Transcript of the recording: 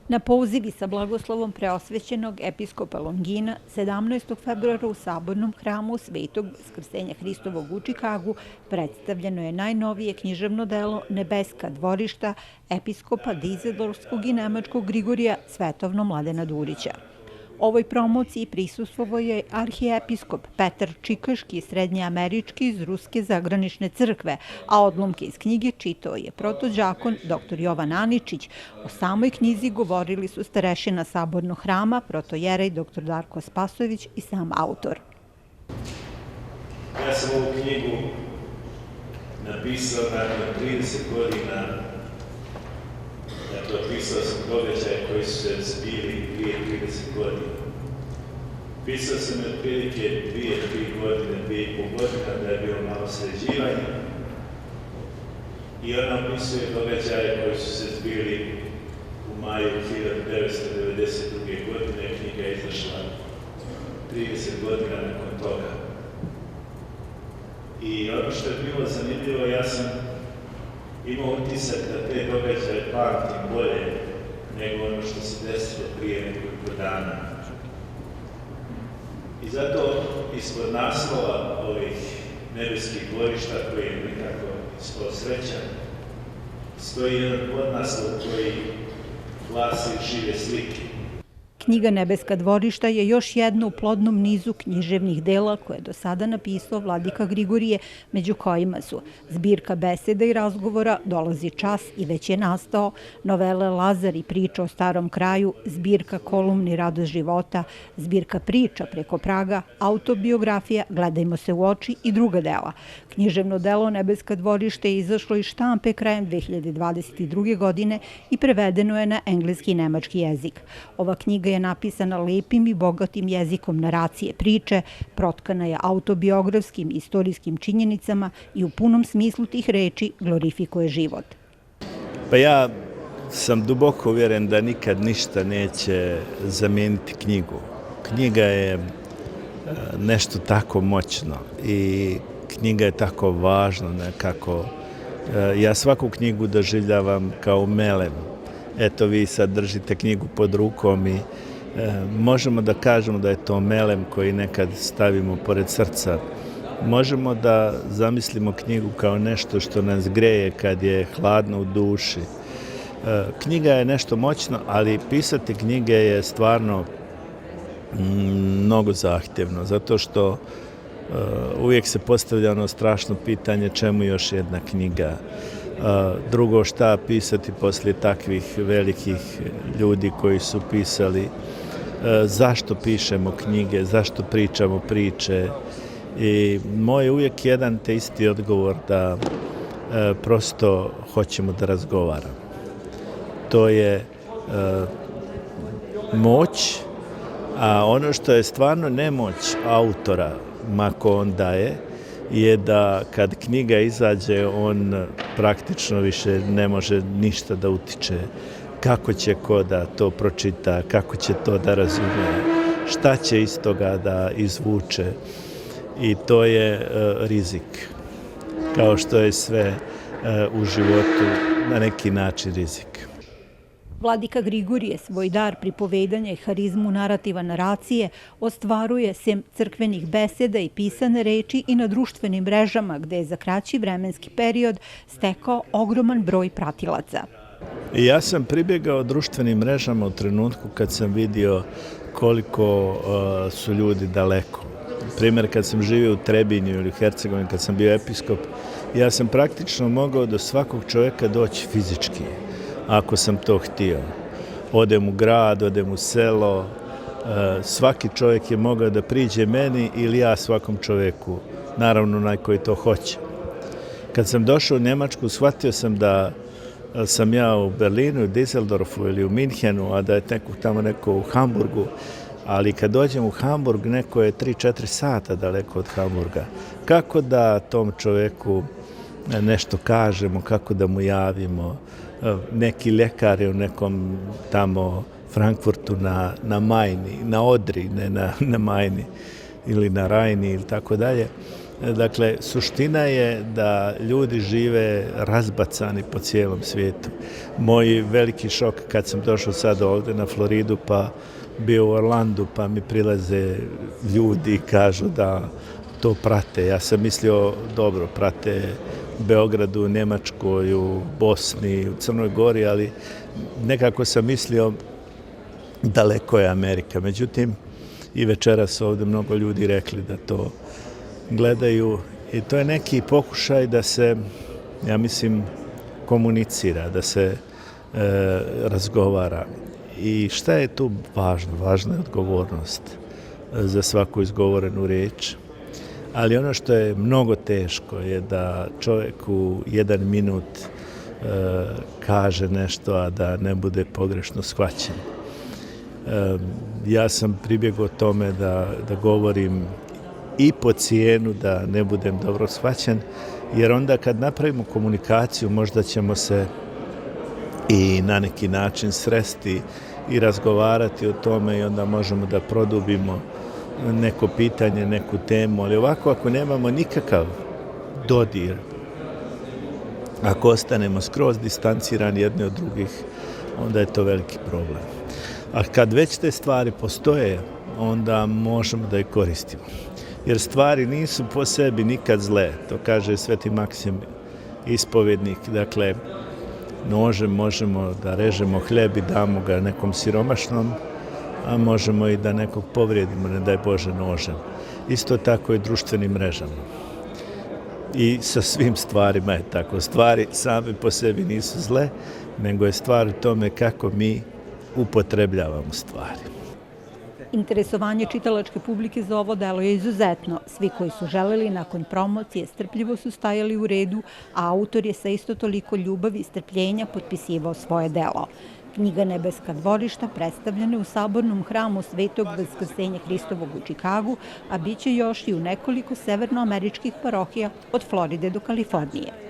Na pozivi sa blagoslovom preosvećenog episkopa Longina 17. februara u Sabornom hramu Svetog Vaskrsenja Hristovog u Čikagu predstavljeno je najnovije književno delo Nebeska dvorišta episkopa Dizeldorfskog i nemačkog Grigorija Svetovno Mladena Durića. Ovoj promociji prisustvovao je arhijepiskop Petar Čikaški, srednjeamerički iz Ruske zagranične crkve, a odlomke iz knjige čitao je protođakon dr. Jovan Aničić. O samoj knjizi govorili su starešina Sabornog hrama, protojerej dr. Darko Spasojević i sam autor. Ja sam ovu knjigu napisao nakon 30 godina. Dakle, opisao sam događaje koji su se zbili prije 30 godina. Pisao sam otprilike 2-3 godine, 2,5 godina da je bilo malo sređivanje. I ona opisuje događaje koji su se zbili u maju 1992. godine. Knjiga je izašla 30 godina nakon toga. I ono što je bilo zanimljivo, ja sam imao utisak da te događaje pamtim bolje nego ono što se desilo prije nekoliko dana. I zato ispod naslova ovih nebeskih dvorišta, koji je nekako ispod srećan, stoji jedan podnaslov koji glasi žive slike. Knjiga Nebeska dvorišta je još jedno u plodnom nizu književnih dela koje je do sada napisao vladika Grigorije, među kojima su zbirka beseda i razgovora Dolazi čas i već je nastao, novele Lazar i priča o starom kraju, zbirka kolumni Radost života, zbirka priča Preko praga, autobiografija Gledajmo se u oči i druga dela. Književno delo Nebeska dvorišta je izašlo iz štampe krajem 2022. godine i prevedeno je na engleski i nemački jezik. Ova knjiga je napisana lepim i bogatim jezikom naracije priče, protkana je autobiografskim istorijskim činjenicama i u punom smislu tih reči glorifikuje život. Pa ja sam duboko uvjeren da nikad ništa neće zamijeniti knjigu. Knjiga je nešto tako moćno i knjiga je tako važna nekako. Ja svaku knjigu doživljavam kao melem. Eto, vi sad držite knjigu pod rukom i možemo da kažemo da je to melem koji nekad stavimo pored srca. Možemo da zamislimo knjigu kao nešto što nas greje kad je hladno u duši. Knjiga je nešto moćno, ali pisati knjige je stvarno mnogo zahtjevno, zato što uvijek se postavlja ono strašno pitanje čemu još jedna knjiga. Drugo, šta pisati poslije takvih velikih ljudi koji su pisali, zašto pišemo knjige, zašto pričamo priče. I moj je uvijek jedan te isti odgovor da prosto hoćemo da razgovaramo. To je moć, a ono što je stvarno nemoć autora, ma ko on daje, je da kad knjiga izađe, on praktično više ne može ništa da utiče. Kako će ko da to pročita, kako će to da razumije, šta će iz toga da izvuče. I to je rizik. Kao što je sve u životu na neki način rizik. Vladika Grigorije svoj dar pripovedanja i harizmu narativa naracije ostvaruje sem crkvenih beseda i pisane reči i na društvenim mrežama, gde je za kraći vremenski period stekao ogroman broj pratilaca. Ja sam pribjegao društvenim mrežama u trenutku kad sam vidio koliko su ljudi daleko. Primjer, kad sam živio u Trebinju ili Hercegovini, kad sam bio episkop, ja sam praktično mogao do svakog čovjeka doći fizički, ako sam to htio. Odem u grad, odem u selo, svaki čovjek je mogao da priđe meni ili ja svakom čovjeku, naravno onaj koji to hoće. Kad sam došao u Njemačku, shvatio sam da sam ja u Berlinu, u Dizeldorfu ili u Minhenu, a da je tamo neko u Hamburgu, ali kad dođem u Hamburg, neko je 3-4 sata daleko od Hamburga. Kako da tom čovjeku nešto kažemo, kako da mu javimo? Neki ljekar je u nekom tamo Frankfurtu na Majni, na Odri, ne na Majni ili na Rajni ili tako dalje. Dakle, suština je da ljudi žive razbacani po cijelom svijetu. Moj veliki šok kad sam došao sad ovdje na Floridu, pa bio u Orlandu, pa mi prilaze ljudi i kažu da to prate. Ja sam mislio, dobro, prate u Beogradu, u Njemačkoj, u Bosni, u Crnoj Gori, ali nekako sam mislio daleko je Amerika. Međutim, i večeras su ovdje mnogo ljudi rekli da to gledaju i to je neki pokušaj da se, ja mislim, komunicira, da se razgovara. I šta je tu važno? Važna je odgovornost za svaku izgovorenu riječ. Ali ono što je mnogo teško je da čovjek u 1 minut kaže nešto, a da ne bude pogrešno shvaćen. Ja sam pribjegao tome da govorim i po cijenu da ne budem dobro shvaćen, jer onda kad napravimo komunikaciju možda ćemo se i na neki način sresti i razgovarati o tome i onda možemo da produbimo neko pitanje, neku temu, ali ovako ako nemamo nikakav dodir, ako ostanemo skroz distancirani jedni od drugih, onda je to veliki problem. A kad već te stvari postoje, onda možemo da ih koristimo. Jer stvari nisu po sebi nikad zle, to kaže Sveti Maksim ispovjednik. Dakle, nožem možemo da režemo hljeb i damo ga nekom siromašnom, a možemo i da nekog povrijedimo, ne daj Bože, nožem. Isto tako i društvenim mrežama. I sa svim stvarima je tako. Stvari same po sebi nisu zle, nego je stvar u tome kako mi upotrebljavamo stvari. Interesovanje čitalačke publike za ovo delo je izuzetno. Svi koji su želeli nakon promocije strpljivo su stajali u redu, a autor je sa isto toliko ljubavi i strpljenja potpisivao svoje delo. Knjiga Nebeska dvorišta predstavljena je u Sabornom hramu Svetog Vaskrsenja Hristovog u Čikagu, a bit će još i u nekoliko severnoameričkih parohija od Floride do Kalifornije.